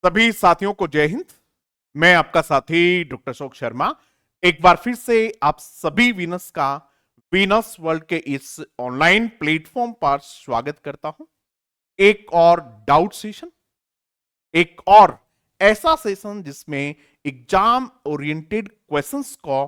सभी साथियों को जय हिंद। मैं आपका साथी डॉक्टर अशोक शर्मा एक बार फिर से आप सभी वीनस वर्ल्ड के इस ऑनलाइन प्लेटफॉर्म पर स्वागत करता हूं। एक और डाउट सेशन, एक और ऐसा सेशन जिसमें एग्जाम ओरिएंटेड क्वेश्चंस को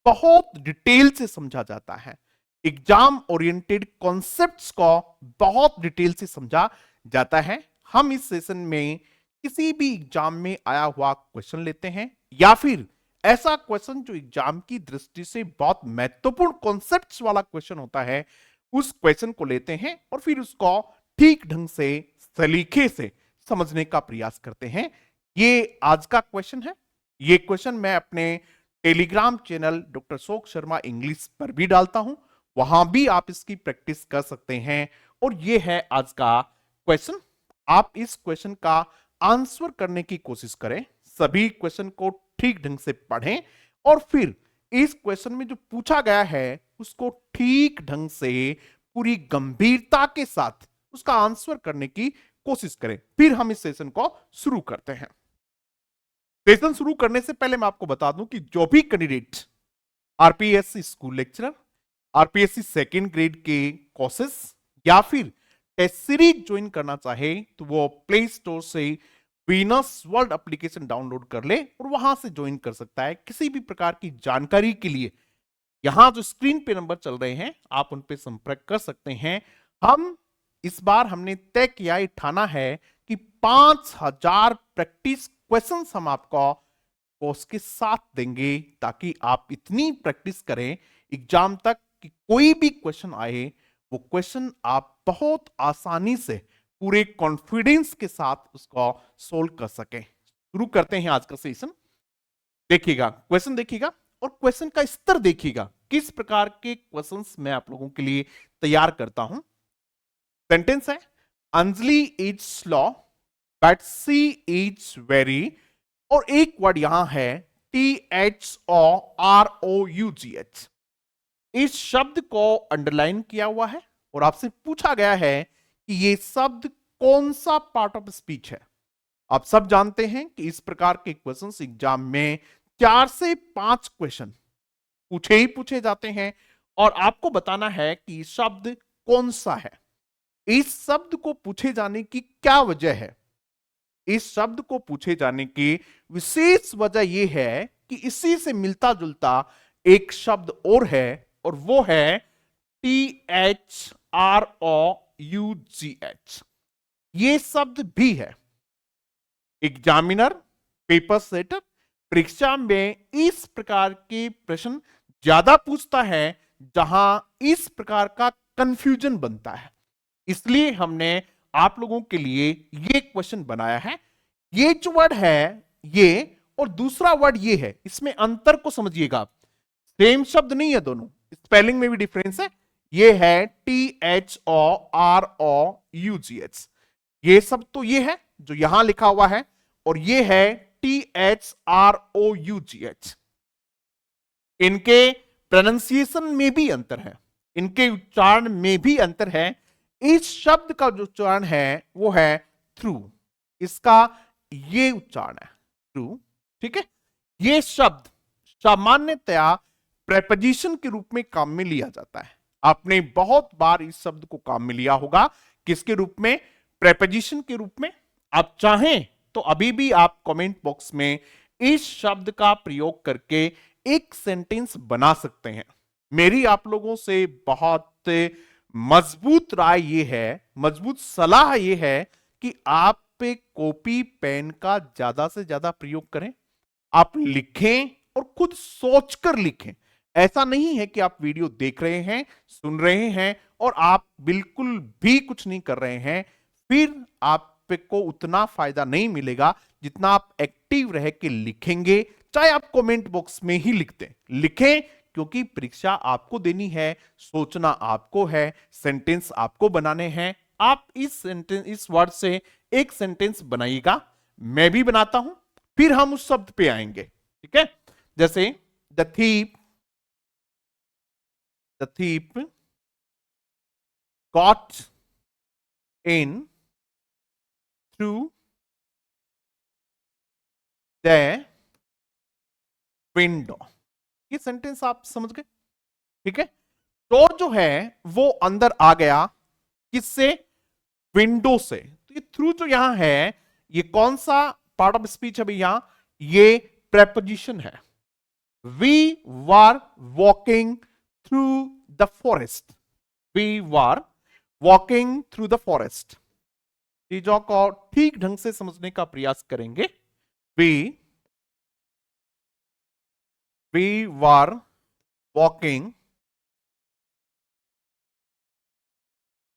बहुत डिटेल से समझा जाता है, एग्जाम ओरिएंटेड कॉन्सेप्ट्स को बहुत डिटेल से समझा जाता है। हम इस सेशन में किसी भी एग्जाम में आया हुआ क्वेश्चन लेते हैं या फिर ऐसा क्वेश्चन जो एग्जाम की दृष्टि से बहुत महत्वपूर्ण कॉन्सेप्ट्स वाला क्वेश्चन होता है, उस क्वेश्चन को लेते हैं और फिर उसको ठीक ढंग से सलीके से समझने का प्रयास करते हैं। ये आज का क्वेश्चन है। ये क्वेश्चन मैं अपने Telegram channel doctor Ashok Sharma English पर भी डालता हूं, वहां भी आप इसकी प्रैक्टिस कर सकते हैं। और ये है आज का क्वेश्चन। आप इस क्वेश्चन का आंसर करने की कोशिश करें, सभी क्वेश्चन को ठीक ढंग से पढ़ें और फिर इस क्वेश्चन में जो पूछा गया है उसको ठीक ढंग से पूरी गंभीरता के साथ उसका आंसर करने की कोशिश करें। फिर हम इस सेशन को शुरू करते हैं। सेशन शुरू करने से पहले मैं आपको बता दूं कि जो भी candidate RPSC school lecturer, RPSC second grade के कोर्सेस या फिर टेस्ट सीरीज ज्वाइन करना चाहे तो वो प्ले स्टोर से वीनस वर्ल्ड एप्लीकेशन डाउनलोड कर ले और वहां से ज्वाइन कर सकता है। किसी भी प्रकार की जानकारी के लिए यहां जो स्क्रीन पे नंबर चल रहे हैं आप उन पे संपर्क कर सकते हैं। हम इस बार हमने तय किया, ये ठाना है कि 5000 प्रैक्टिस क्वेश्चंस हम आपको कोर्स के साथ देंगे ताकि आप इतनी प्रैक्टिस करें एग्जाम तक कि कोई भी क्वेश्चन आए वो क्वेश्चन आप बहुत आसानी से पूरे कॉन्फिडेंस के साथ उसको सोल्व कर सकें। शुरू करते हैं आज का सेशन। देखिएगा क्वेश्चन, देखिएगा और क्वेश्चन का स्तर देखिएगा, किस प्रकार के क्वेश्चंस मैं आप लोगों के लिए तैयार करता हूं। सेंटेंस है, Anjali is slow but she is very, और एक वर्ड यहां है THOROUGH। इस शब्द को अंडरलाइन किया हुआ है और आपसे पूछा गया है कि यह शब्द कौन सा पार्ट ऑफ स्पीच है। आप सब जानते हैं कि इस प्रकार के क्वेश्चंस एग्जाम में 4 से 5 क्वेश्चन पूछे ही पूछे जाते हैं और आपको बताना है कि शब्द कौन सा है। इस शब्द को पूछे जाने की क्या वजह है? इस शब्द को पूछे जाने की विशेष वजह यह है कि इसी से मिलता जुलता एक शब्द और है और वो है THROUGH। ये शब्द भी है। एग्जामिनर, पेपर सेटर परीक्षा में इस प्रकार के प्रश्न ज्यादा पूछता है जहां इस प्रकार का कंफ्यूजन बनता है, इसलिए हमने आप लोगों के लिए ये क्वेश्चन बनाया है। ये जो वर्ड है ये और दूसरा वर्ड ये है, इसमें अंतर को समझिएगा आप। सेम शब्द नहीं है, दोनों स्पेलिंग में भी डिफरेंस है। ये है THOROUGH। ये सब तो ये है जो यहां लिखा हुआ है और ये है THROUGH। इनके प्रोनाउंसिएशन में भी अंतर है, इनके उच्चारण में भी अंतर है। इस शब्द का जो उच्चारण है वो है थ्रू, इसका ये उच्चारण है थ्रू। ठीक है, ये शब्द सामान्यतया प्रेपोजिशन के रूप में काम में लिया जाता है। आपने बहुत बार इस शब्द को काम में लिया होगा। किसके रूप में? प्रेपोजिशन के रूप में। आप चाहें तो अभी भी आप कमेंट बॉक्स में इस शब्द का प्रयोग करके एक सेंटेंस बना सकते हैं। मेरी आप लोगों से बहुत मजबूत राय यह है, मजबूत सलाह यह है कि आप पे कॉपी पेन का ज्यादा से ज्यादा प्रयोग करें। आप लिखें और खुद सोचकर लिखें। ऐसा नहीं है कि आप वीडियो देख रहे हैं, सुन रहे हैं और आप बिल्कुल भी कुछ नहीं कर रहे हैं, फिर आपको उतना फायदा नहीं मिलेगा जितना आप एक्टिव रह के लिखेंगे। चाहे आप कमेंट बॉक्स में ही लिखते लिखें, क्योंकि परीक्षा आपको देनी है, सोचना आपको है, सेंटेंस आपको बनाने हैं। आप इस सेंटेंस, इस वर्ड से एक सेंटेंस बनाइएगा, मैं भी बनाता हूं, फिर हम उस शब्द पे आएंगे। ठीक है, जैसे the thief got in through the window. ये सेंटेंस आप समझ गए, ठीक है। चोर जो है वो अंदर आ गया, किससे? विंडो से। तो ये थ्रू जो यहां है, ये कौन सा पार्ट ऑफ स्पीच है भैया? ये प्रेपोजिशन है। We were walking through the forest. We were walking through the forest. चीजों को ठीक ढंग से समझने का प्रयास करेंगे। We were walking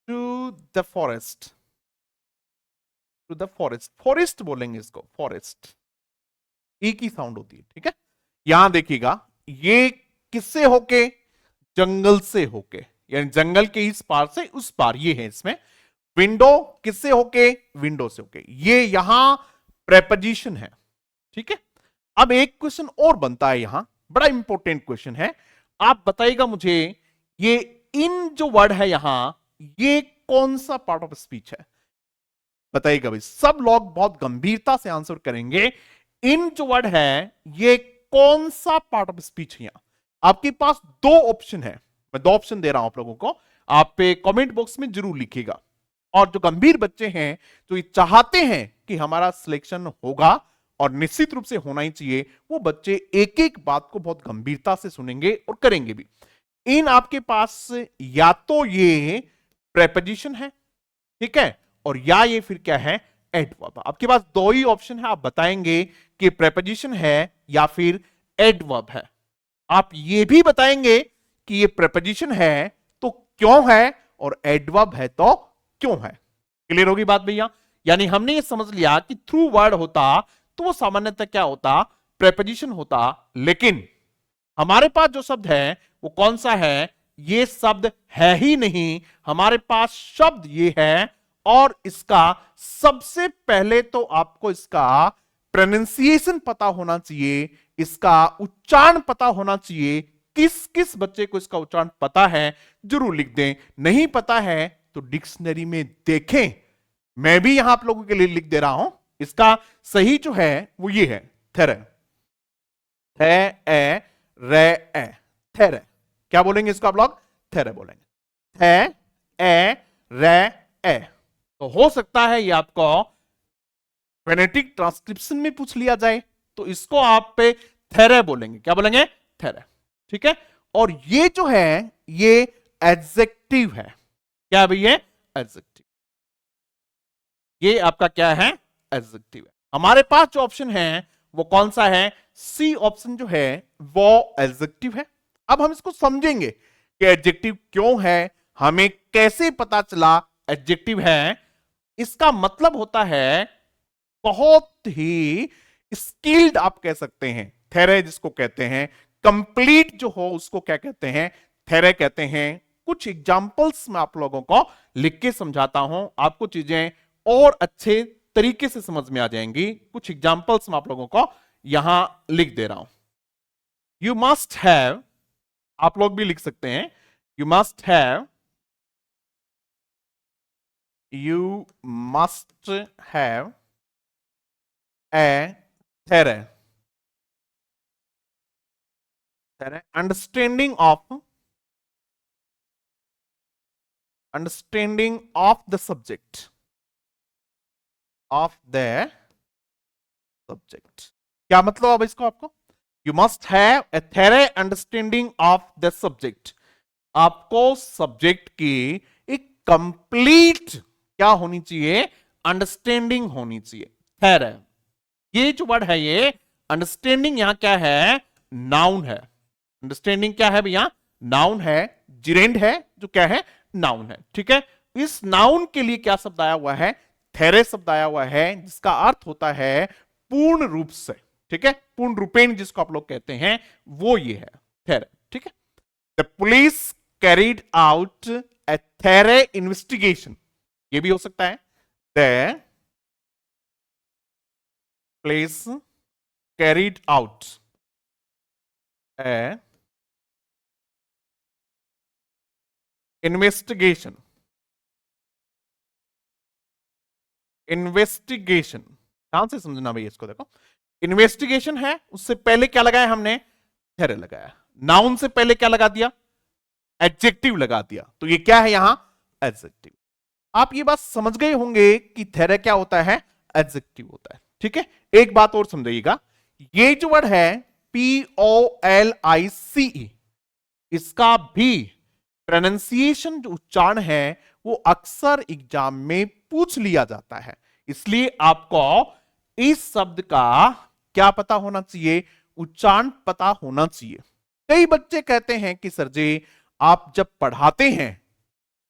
through the forest. To the forest, forest बोलेंगे इसको, फॉरेस्ट। ई की साउंड होती है, ठीक है। यहां देखिएगा, ये किससे होके? जंगल से होके, यानी जंगल के इस पार से उस पार, ये है इसमें। विंडो किससे होके? विंडो से होके। ये यहां प्रेपोजिशन है, ठीक है। अब एक क्वेश्चन और बनता है यहां, बड़ा इंपॉर्टेंट क्वेश्चन है। आप बताइएगा मुझे, ये इन जो वर्ड है यहां, ये कौन सा पार्ट ऑफ स्पीच है? बताइएगा भाई। सब लोग बहुत गंभीरता से आंसर करेंगे। इन जो वर्ड है, ये कौन सा पार्ट ऑफ स्पीच है? यहां आपके पास दो ऑप्शन है, मैं दो ऑप्शन दे रहा हूं आप लोगों को, आप पे कमेंट बॉक्स में जरूर लिखिएगा। और जो गंभीर बच्चे हैं, जो ये चाहते हैं कि हमारा सिलेक्शन होगा और निश्चित रूप से होना ही चाहिए, वो बच्चे एक एक बात को बहुत गंभीरता से सुनेंगे और करेंगे भी। इन आपके पास या तो ये प्रेपोजिशन है, ठीक है, और या ये फिर क्या है? एडवर्ब। आपके पास दो ही ऑप्शन है, आप बताएंगे कि प्रेपोजिशन है या फिर एडवर्ब है। आप ये भी बताएंगे कि ये प्रेपोजिशन है तो क्यों है, और एडवर्ब है तो क्यों है। क्लियर होगी बात भैया? यानी हमने ये समझ लिया कि थ्रू वर्ड होता तो वो सामान्यतः क्या होता? प्रेपोजिशन होता। लेकिन हमारे पास जो शब्द है वो कौन सा है? ये शब्द है ही नहीं। हमारे पास शब्द ये है, और इसका सबसे पहले तो आपको इसका प्रोनाउंसिएशन पता होना चाहिए, इसका उच्चारण पता होना चाहिए। किस किस बच्चे को इसका उच्चारण पता है जरूर लिख दें। नहीं पता है तो डिक्शनरी में देखें। मैं भी यहां आप लोगों के लिए लिख दे रहा हूं। इसका सही जो है वो ये है, थेरे। थे ए रे ए, थेरे। क्या बोलेंगे इसको आप लोग? थेरे बोलेंगे। थे ए रे ए। तो हो सकता है ये आपको फोनेटिक ट्रांसक्रिप्शन में पूछ लिया जाए, तो इसको आप पे थेरे बोलेंगे। क्या बोलेंगे? थेरे, ठीक है। और ये जो है ये एडजेक्टिव है। क्या भैया? एडजेक्टिव। ये आपका क्या है? एडजेक्टिव है। हमारे पास जो ऑप्शन है वो कौन सा है? सी ऑप्शन जो है वो एडजेक्टिव है। अब हम इसको समझेंगे कि एडजेक्टिव क्यों है, हमें कैसे पता चला एडजेक्टिव है। इसका मतलब होता है बहुत ही स्किल्ड, आप कह सकते हैं। थेरे जिसको कहते हैं, कंप्लीट जो हो उसको क्या कहते हैं? थेरे कहते हैं। कुछ एग्जाम्पल्स मैं आप लोगों को लिख के समझाता हूं, आपको चीजें और अच्छे तरीके से समझ में आ जाएंगी। कुछ एग्जाम्पल्स मैं आप लोगों को यहां लिख दे रहा हूं। यू मस्ट हैव, आप लोग भी लिख सकते हैं, you must have, you must have a there, understanding of the subject, of the subject. क्या मतलब अब इसको आपको? You must have a there understanding of the subject. आपको सब्जेक्ट की एक कंप्लीट क्या होनी चाहिए? अंडरस्टैंडिंग होनी चाहिए। थेरे, ये जो वर्ड है ये अंडरस्टैंडिंग, यहां क्या है? नाउन है। अंडरस्टैंडिंग क्या है भैया? नाउन है। जिरेंड है जो क्या है? नाउन है, ठीक है। इस नाउन के लिए क्या शब्द आया हुआ है? थेरे शब्द आया हुआ है, जिसका अर्थ होता है पूर्ण रूप से, ठीक है। पूर्ण रूपेण जिसको आप लोग कहते हैं वो ये है, थेरे, ठीक है। The police carried out A there investigation, ये भी हो सकता है। The police carried out A investigation, investigation. ध्यान से समझना भाई इसको, देखो इन्वेस्टिगेशन है, उससे पहले क्या लगाया हमने, थेरे लगाया। नाउन से पहले क्या लगा दिया, एडजेक्टिव लगा दिया, तो ये क्या है यहां, एडजेक्टिव। आप ये बात समझ गए होंगे कि थेरे क्या होता है, एडजेक्टिव होता है। ठीक है, एक बात और समझिएगा, ये जो वर्ड है POLICE, इसका भी प्रोनाउंसिएशन जो उच्चारण है वो अक्सर एग्जाम में पूछ लिया जाता है, इसलिए आपको इस शब्द का क्या पता होना चाहिए, उच्चारण पता होना चाहिए। कई बच्चे कहते हैं कि सर जी आप जब पढ़ाते हैं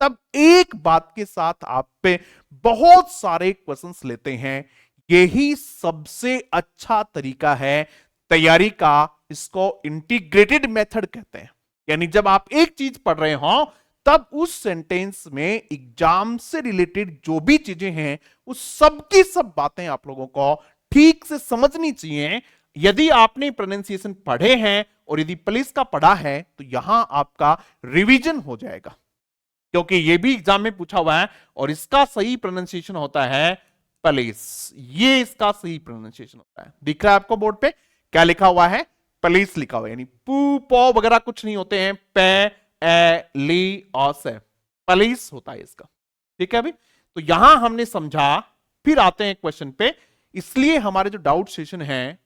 तब एक बात के साथ आप पे बहुत सारे क्वेश्चंस लेते हैं, यही सबसे अच्छा तरीका है तैयारी का, इसको इंटीग्रेटेड मेथड कहते हैं। यानी जब आप एक चीज पढ़ रहे हो तब उस सेंटेंस में एग्जाम से रिलेटेड जो भी चीजें हैं उस सब की सब बातें आप लोगों को ठीक से समझनी चाहिए। यदि आपने प्रोनाउंसिएशन पढ़े हैं और यदि पुलिस का पढ़ा है तो यहां आपका रिवीजन हो जाएगा, क्योंकि ये भी एग्जाम में पूछा हुआ है और इसका सही प्रोनाउंसिएशन होता है पुलिस। ये इसका सही प्रोनाउंसिएशन होता है। दिख रहा है आपको बोर्ड पे क्या लिखा हुआ है, पुलिस लिखा हुआ है, यानी पू पो वगैरह कुछ नहीं होते हैं, पे ए ली और से, पुलिस होता है इसका। ठीक है अभी, तो यहां हमने समझा। फिर आते हैं क्वेश्चन पे, इसलिए हमारे जो डाउट सेशन है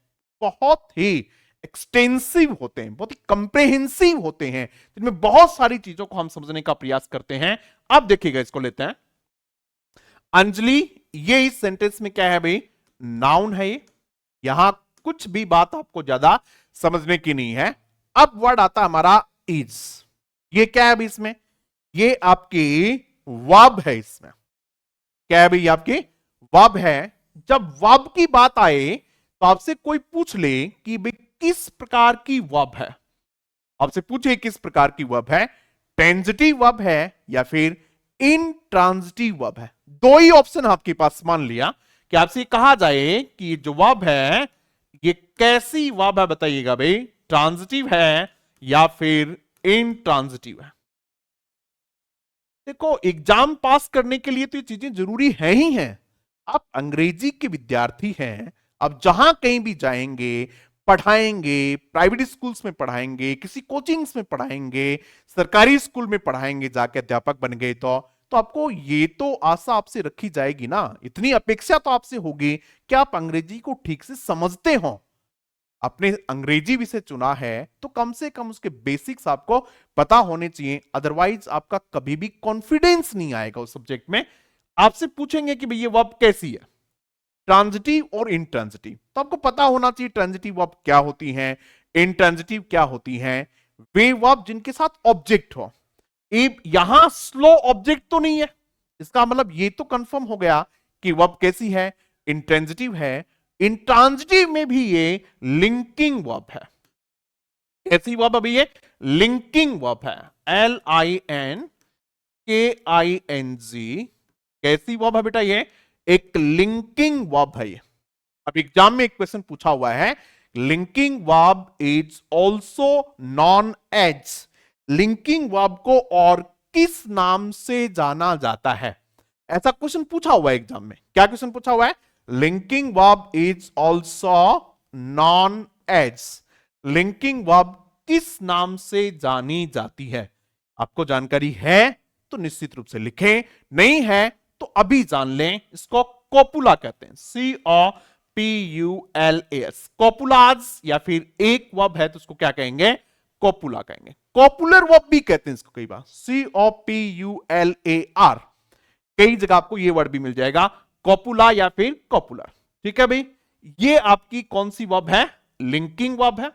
बहुत ही एक्सटेंसिव होते हैं, बहुत ही कंप्रेहेंसिव होते हैं, जिनमें बहुत सारी चीजों को हम समझने का प्रयास करते हैं। अब देखिएगा, इसको लेते हैं अंजलि, ये इस सेंटेंस में क्या है भाई, नाउन है ये, यहां कुछ भी बात आपको ज्यादा समझने की नहीं है। अब वर्ड आता हमारा इज, ये क्या है भाई, इसमें ये आपकी वर्ब है, इसमें क्या है भाई, आपकी वर्ब है। जब वर्ब की बात आए तो आपसे कोई पूछ ले कि भाई किस प्रकार की वर्ब है, आपसे पूछे किस प्रकार की वर्ब है, ट्रांजिटिव वर्ब है या फिर इंट्रांजिटिव वर्ब है। दो ही ऑप्शन आपके पास, मान लिया कि आपसे कहा जाए कि ये जो वर्ब है ये कैसी वर्ब है, बताइएगा भाई, ट्रांजिटिव है या फिर इंट्रांजिटिव है। देखो एग्जाम पास करने के लिए तो ये चीजें जरूरी है ही हैं। आप अंग्रेजी के विद्यार्थी हैं, अब जहां कहीं भी जाएंगे पढ़ाएंगे, प्राइवेट स्कूल्स में पढ़ाएंगे, किसी कोचिंग्स में पढ़ाएंगे, सरकारी स्कूल में पढ़ाएंगे, जाके अध्यापक बन गए तो आपको ये तो आशा आपसे रखी जाएगी ना, इतनी अपेक्षा तो आपसे होगी कि आप अंग्रेजी को ठीक से समझते हो। आपने अंग्रेजी विषय चुना है तो कम से कम उसके बेसिक्स आपको पता होने चाहिए, अदरवाइज आपका कभी भी कॉन्फिडेंस नहीं आएगा उस सब्जेक्ट में। आपसे पूछेंगे कि भाई ये वर्ब कैसी है, ट्रांजिटिव और इंट्रांजिटिव, तो आपको पता होना चाहिए ट्रांजिटिव वर्ब क्या होती हैं, इंट्रांजिटिव क्या होती हैं। वे वर्ब जिनके साथ ऑब्जेक्ट हो, यहां स्लो ऑब्जेक्ट तो नहीं है, इसका मतलब ये तो कंफर्म हो गया कि वर्ब कैसी है, इंट्रांजिटिव है। इंट्रांजिटिव में भी ये लिंकिंग वर्ब है। कैसी वर्ब अभी, ये लिंकिंग वर्ब है, LINKING। कैसी वर्ब है बेटा, ये एक लिंकिंग वर्ब है ये। अब एग्जाम में एक क्वेश्चन पूछा हुआ है, linking verb is also known as, linking verb को और किस नाम से जाना जाता है, ऐसा क्वेश्चन पूछा हुआ है एग्जाम में। क्या क्वेश्चन पूछा हुआ है, linking verb is also known as, linking verb किस नाम से जानी जाती है। आपको जानकारी है तो निश्चित रूप से लिखें, नहीं है तो अभी जान लें। इसको कोपुला कहते हैं, COPULAS, कोपुलाज, या फिर एक वर्ब है तो उसको क्या कहेंगे, कोपुला कहेंगे। कॉपुलर वर्ब भी कहते हैं इसको कई बार, COPULAR। कई जगह आपको ये वर्ड भी मिल जाएगा, कॉपुला या फिर कॉपुलर। ठीक है भाई, ये आपकी कौन सी वर्ब है, लिंकिंग वर्ब है।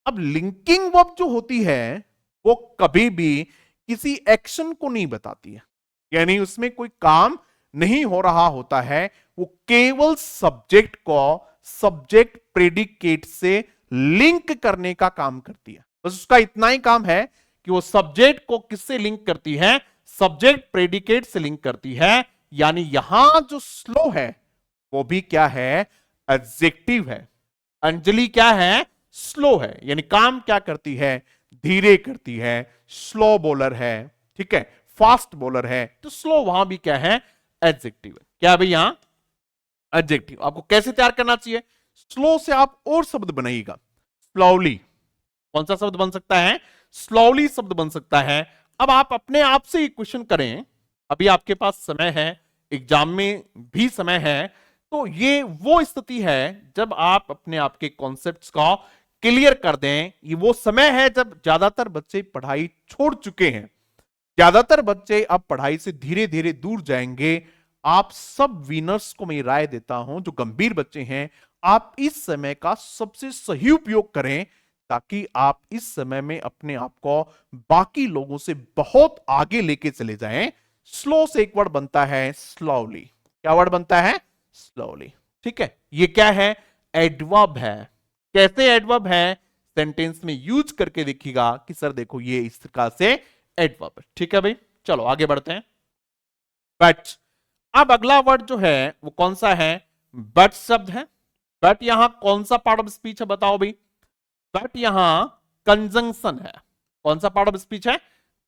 अब लिंकिंग वर्ब जो होती है वो कभी भी किसी एक्शन को नहीं बताती है, यानी उसमें कोई काम नहीं हो रहा होता है, वो केवल सब्जेक्ट को सब्जेक्ट प्रेडिकेट से लिंक करने का काम करती है। बस उसका इतना ही काम है कि वो सब्जेक्ट को किससे लिंक करती है, सब्जेक्ट प्रेडिकेट से लिंक करती है। यानी यहां जो स्लो है वो भी क्या है, एडजेक्टिव है। अंजलि क्या है, स्लो है, यानी काम क्या करती है, धीरे करती है, स्लो बॉलर है। ठीक है, फास्ट बॉलर है, तो स्लो वहां भी क्या है, एडजेक्टिव है। क्या भाई यहां एडजेक्टिव। आपको कैसे तैयार करना चाहिए, स्लो से आप और शब्द बनाइएगा। स्लोली, कौन सा शब्द बन सकता है? स्लोली शब्द बन सकता है। अब आप अपने आप से एक क्वेश्चन करें, अभी आपके पास समय है, एग्जाम में भी समय है, तो ये वो स्थिति है जब आप अपने आप के कॉन्सेप्ट्स को क्लियर कर दें। ये वो समय है जब ज्यादातर बच्चे पढ़ाई छोड़ चुके हैं, ज्यादातर बच्चे अब पढ़ाई से धीरे धीरे दूर जाएंगे। आप सब विनर्स को मैं राय देता हूं, जो गंभीर बच्चे हैं, आप इस समय का सबसे सही उपयोग करें, ताकि आप इस समय में अपने आप को बाकी लोगों से बहुत आगे लेके चले जाएं। स्लो से एक वर्ड बनता है स्लोली। क्या वर्ड बनता है? स्लोली। ठीक है, ये क्या है? एडवर्ब है। कैसे एडवर्ब है? सेंटेंस में यूज करके देखिएगा कि सर देखो ये इस प्रकार से एडवर्ब है। ठीक है भाई, चलो आगे बढ़ते हैं। बट, अब अगला वर्ड जो है वो कौन सा है? बट शब्द है। बट यहां कौन सा पार्ट ऑफ स्पीच है बताओ भाई? बट यहां कंजंक्शन है। कौन सा पार्ट ऑफ स्पीच है?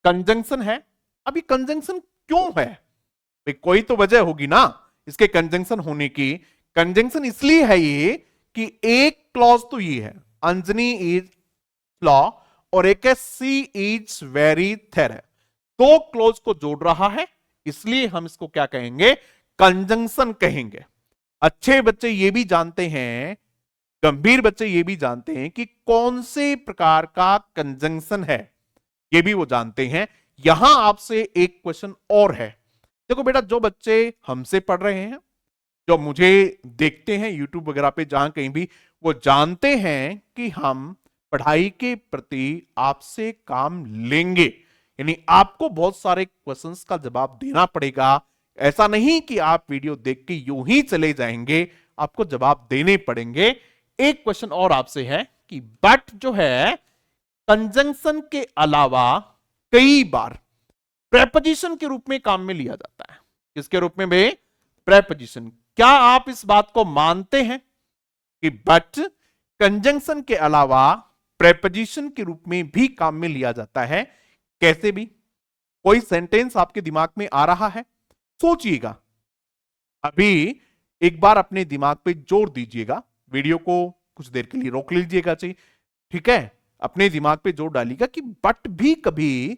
कंजंक्शन है। अभी कंजंक्शन क्यों है भाई? कोई तो वजह होगी ना इसके कंजंक्शन होने की। कंजंक्शन इसलिए है ये कि एक क्लॉज तो ये है, अंजनी इज लॉ, और एक है सी इज वेरी थेर है। दो क्लॉज को जोड़ रहा है, इसलिए हम इसको क्या कहेंगे? कंजंक्शन कहेंगे। अच्छे बच्चे ये भी जानते हैं, गंभीर बच्चे ये भी जानते हैं कि कौन से प्रकार का कंजंक्शन है, ये भी वो जानते हैं। यहां आपसे एक क्वेश्चन और है। देखो बेटा, जो बच्चे हमसे पढ़ रहे हैं, जो मुझे देखते हैं यूट्यूब वगैरह पे, जहां कहीं भी, वो जानते हैं कि हम पढ़ाई के प्रति आपसे काम लेंगे। यानी आपको बहुत सारे क्वेश्चंस का जवाब देना पड़ेगा। ऐसा नहीं कि आप वीडियो देख के यूं ही चले जाएंगे, आपको जवाब देने पड़ेंगे। एक क्वेश्चन और आपसे है कि बट जो है कंजंक्शन के अलावा कई बार प्रेपोजिशन के रूप में काम में लिया जाता है। किसके रूप में भाई? प्रेपोजिशन। क्या आप इस बात को मानते हैं कि बट कंजंक्शन के अलावा प्रेपोजिशन के रूप में भी काम में लिया जाता है? कैसे भी? कोई सेंटेंस आपके दिमाग में आ रहा है? सोचिएगा, अभी एक बार अपने दिमाग पे जोर दीजिएगा, वीडियो को कुछ देर के लिए रोक लीजिएगा चाहिए, ठीक है? अपने दिमाग पे जोर डालिएगा कि बट भी कभी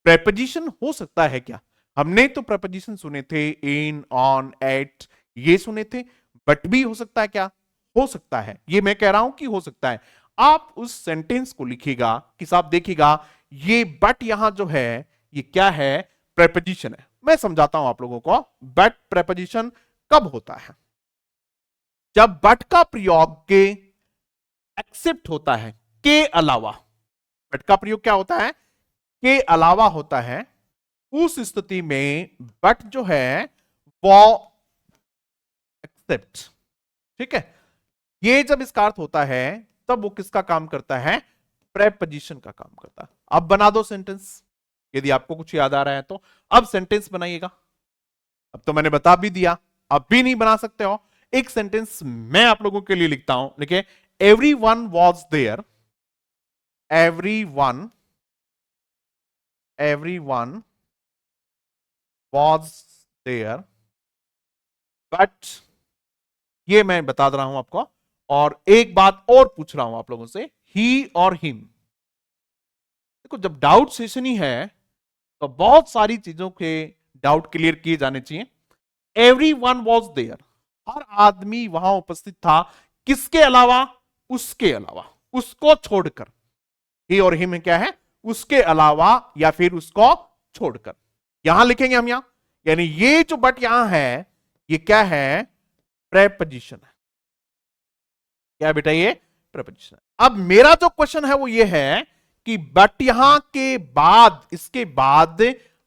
प्रेपोजिशन हो सकता है क्या? हमने तो प्रेपोजिशन सुने थे, इन, ऑन, एट, ये सुने थे। बट भी हो सकता है क्या? हो सकता है, ये मैं कह रहा हूं कि हो सकता है। आप उस सेंटेंस को लिखिएगा कि साहब देखिएगा, ये बट यहां जो है ये क्या है? प्रेपोजिशन है। मैं समझाता हूं आप लोगों को। बट प्रेपोजिशन कब होता है? जब बट का प्रयोग के एक्सेप्ट होता है, के अलावा। बट का प्रयोग क्या होता है? के अलावा होता है। उस स्थिति में बट जो है वो एक्सेप्ट, ठीक है? ये जब इसका अर्थ होता है तब वो किसका काम करता है? प्रेपोजिशन का काम करता है। अब बना दो सेंटेंस, यदि आपको कुछ याद आ रहा है तो। अब सेंटेंस बनाइएगा। अब तो मैंने बता भी दिया, अब भी नहीं बना सकते हो। एक सेंटेंस मैं आप लोगों के लिए लिखता हूं, देखिए। Everyone was there, everyone was there, but, ये मैं बता दे रहा हूं आपको। और एक बात और पूछ रहा हूं आप लोगों से, ही और हिम। देखो, जब डाउट सेशन ही है तो बहुत सारी चीजों के डाउट क्लियर किए जाने चाहिए। एवरीवन वाज देयर, हर आदमी वहां उपस्थित था। किसके अलावा? उसके अलावा, उसको छोड़कर। ही और हिम क्या है? उसके अलावा या फिर उसको छोड़कर। यहां लिखेंगे हम, यहां, यानी ये जो बट यहां है ये क्या है? प्रेपोजिशन है। क्या बेटा? ये प्रेपोजिशन है। अब मेरा जो क्वेश्चन है वो ये है कि बट यहां के बाद, इसके बाद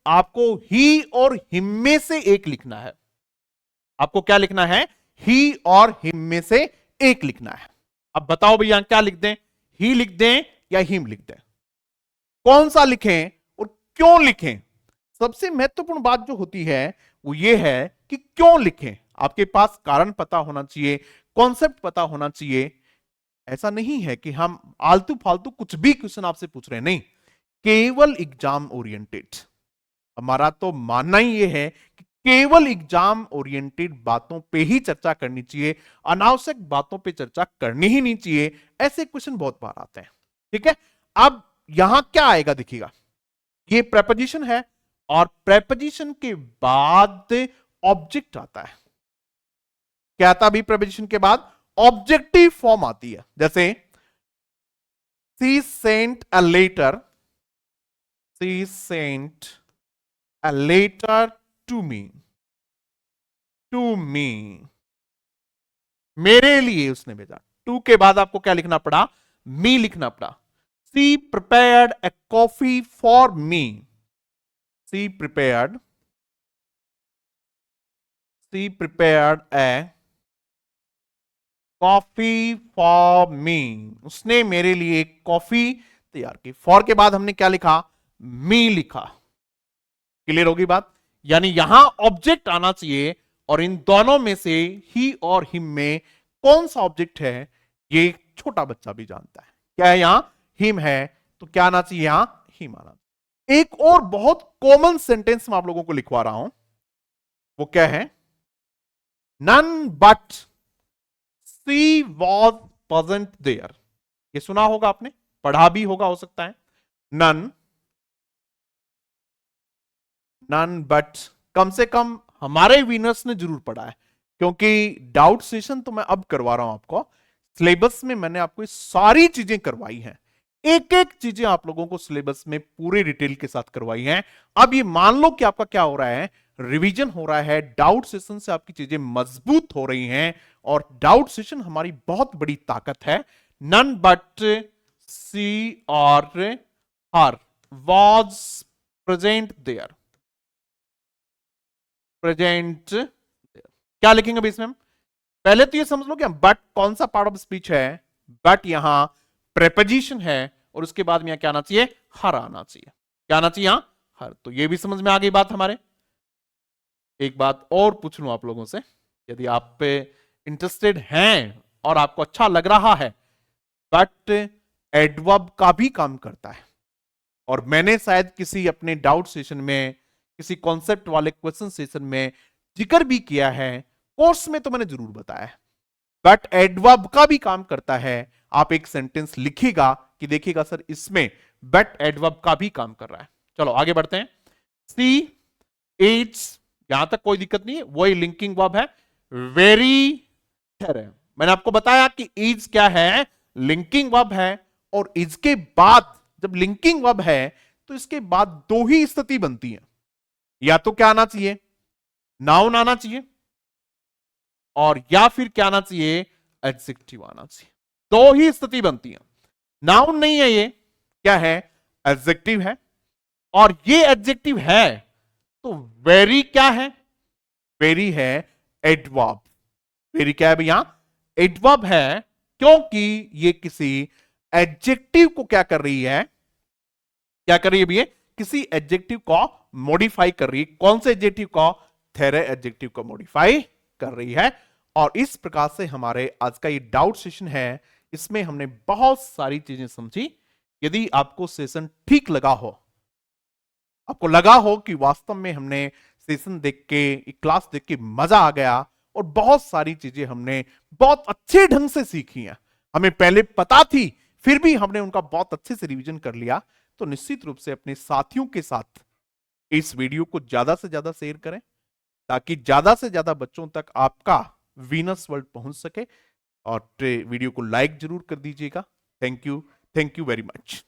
आपको ही और हिम में से एक लिखना है। आपको क्या लिखना है? ही और हिम में से एक लिखना है। अब बताओ भैया क्या लिख दें? ही लिख दें या हिम लिख दें? कौन सा लिखें और क्यों लिखें? सबसे महत्वपूर्ण बात जो होती है वो ये है कि क्यों लिखें। आपके पास कारण पता होना चाहिए, कॉन्सेप्ट पता होना चाहिए। ऐसा नहीं है कि हम आलतू फालतू कुछ भी क्वेश्चन आपसे पूछ रहे हैं, नहीं, केवल एग्जाम ओरिएंटेड। हमारा तो मानना ही ये है कि केवल एग्जाम ओरिएंटेड बातों पे ही चर्चा करनी चाहिए, अनावश्यक बातों पे चर्चा करनी ही नहीं चाहिए। ऐसे क्वेश्चन बहुत बार आते हैं। ठीक है, अब यहां क्या आएगा देखिएगा, ये प्रेपोजिशन है और प्रेपोजिशन के बाद ऑब्जेक्ट आता है। क्या आता भी प्रेपोजिशन के बाद? ऑब्जेक्टिव फॉर्म आती है। जैसे she sent a letter, she sent a letter to me, to me, मेरे लिए उसने भेजा। टू के बाद आपको क्या लिखना पड़ा? मी लिखना पड़ा। she prepared a coffee for me, she prepared a coffee for me, उसने मेरे लिए कॉफी तैयार की। फॉर के बाद हमने क्या लिखा? मी लिखा। क्लियर होगी बात? यानी यहां ऑब्जेक्ट आना चाहिए और इन दोनों में से ही और हिम में कौन सा ऑब्जेक्ट है ये छोटा बच्चा भी जानता है। क्या है यहां? हिम है, तो क्या आना चाहिए यहां? हिम आना चाहिए। एक और बहुत कॉमन सेंटेंस मैं आप लोगों को लिखवा रहा हूं, वो क्या है? None but She was present there, ये सुना होगा आपने, पढ़ा भी होगा हो सकता है। नन बट कम से कम हमारे विनर्स ने जरूर पढ़ा है, क्योंकि डाउट सेशन तो मैं अब करवा रहा हूं आपको। सिलेबस में मैंने आपको सारी चीजें करवाई हैं, एक एक चीजें आप लोगों को सिलेबस में पूरे डिटेल के साथ करवाई हैं। अब ये मान लो कि आपका क्या हो रहा है? रिवीजन हो रहा है, डाउट सेशन से आपकी चीजें मजबूत हो रही हैं, और डाउट सेशन हमारी बहुत बड़ी ताकत है। नन बट सी और her was present there, present there. क्या लिखेंगे अभी इसमें हम? पहले तो ये समझ लो कि बट कौन सा पार्ट ऑफ स्पीच है? बट यहां प्रेपोजिशन है, और उसके बाद में क्या आना चाहिए? हर आना चाहिए। क्या आना चाहिए? यहां हर। तो ये भी समझ में आ गई बात हमारे। एक बात और पूछ लूं आप लोगों से, यदि आप पे इंटरेस्टेड हैं और आपको अच्छा लग रहा है, बट एडवर्ब का भी काम करता है, और मैंने शायद किसी अपने डाउट सेशन में, किसी कॉन्सेप्ट वाले क्वेश्चन सेशन में जिक्र भी किया है, कोर्स में तो मैंने जरूर बताया है। बट एडवर्ब का भी काम करता है। आप एक सेंटेंस लिखिएगा कि देखिएगा सर इसमें बट एडवर्ब का भी काम कर रहा है। चलो आगे बढ़ते हैं। सी इट्स, यहां तक कोई दिक्कत नहीं है, वही लिंकिंग वर्ब है। वेरी है, मैंने आपको बताया कि इज क्या है? लिंकिंग वर्ब है, और इसके बाद जब लिंकिंग वर्ब है तो इसके बाद दो ही स्थिति बनती है। या तो क्या आना चाहिए? नाउन आना चाहिए, और या फिर क्या आना चाहिए? एडजेक्टिव आना चाहिए। दो ही स्थिति बनती है। नाउन नहीं है ये, क्या है? एडजेक्टिव है, और ये एडजेक्टिव है तो वेरी क्या है? वेरी है एडवर्ब। वेरी क्या है भैया? एडवर्ब है, क्योंकि ये किसी एडजेक्टिव को क्या कर रही है? क्या कर रही है भैया? किसी एडजेक्टिव को मॉडिफाई कर रही है। कौन से एडजेक्टिव को? थेरे एडजेक्टिव को मॉडिफाई कर रही है। और इस प्रकार से हमारे आज का ये डाउट सेशन है, इसमें हमने बहुत सारी चीजें समझी। यदि आपको सेशन ठीक लगा हो, आपको लगा हो कि वास्तव में हमने सेशन देख के, क्लास देख के मजा आ गया, और बहुत सारी चीजें हमने बहुत अच्छे ढंग से सीखी हैं, हमें पहले पता थी फिर भी हमने उनका बहुत अच्छे से रिवीजन कर लिया, तो निश्चित रूप से अपने साथियों के साथ इस वीडियो को ज्यादा से ज्यादा शेयर करें, ताकि ज्यादा से ज्यादा बच्चों तक आपका वीनस वर्ल्ड पहुंच सके। और वीडियो को लाइक जरूर कर दीजिएगा। Thank you very much.